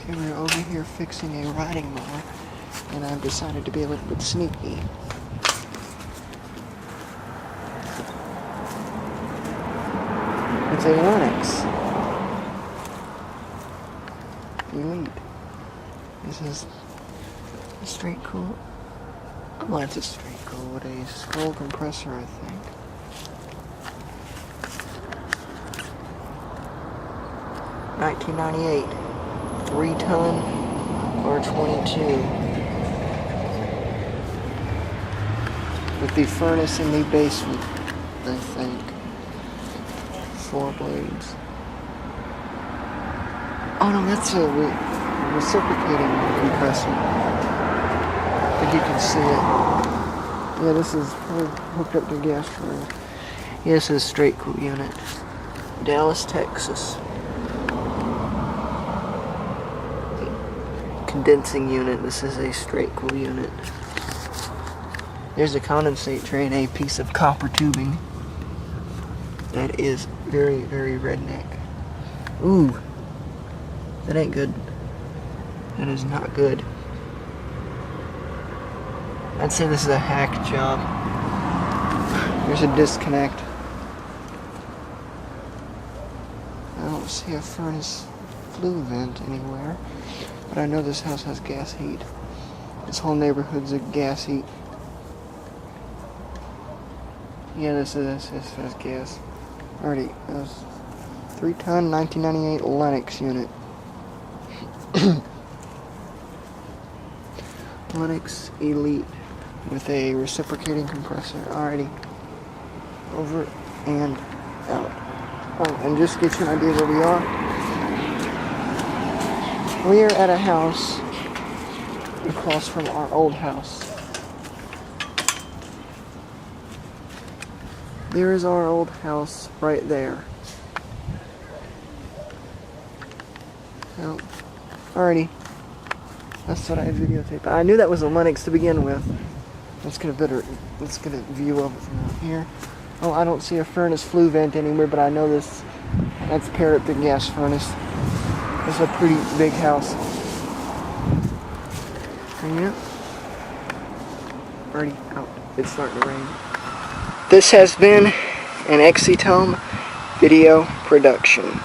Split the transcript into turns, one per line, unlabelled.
Okay, we're over here fixing a riding mower, and I've decided to be a little bit sneaky. It's a Lennox Elite. This is a straight cool. Oh, it's a straight cool with a scroll compressor, I think. $19.98, 3-ton or 22, with the furnace in the basement, I think. 4 blades. Oh no, that's a reciprocating compressor. I think you can see it. Yeah, this is hooked up to gas furnace. Yeah, this is a straight cool unit. Dallas, Texas. Condensing unit. This is a straight cool unit. There's a condensate tray and a piece of copper tubing. That is very, very redneck. Ooh, that ain't good. That is not good. I'd say this is a hack job. There's a disconnect. I don't see a furnace flue vent anywhere, but I know this house has gas heat. This whole neighborhood's a gas heat. Yeah, this has gas. Already, 3-ton, 1998 Lennox unit. Lennox Elite with a reciprocating compressor. Alrighty, over and out. Oh, and just to get you an idea where we are. We are at a house across from our old house. There is our old house right there. So, alrighty. That's what I had videotaped. I knew that was a Lennox to begin with. Let's get a view of it from out here. Oh, I don't see a furnace flue vent anywhere, but I know that's paired up to gas furnace. It's a pretty big house. And yeah. Already out. It's starting to rain. This has been an Exitome video production.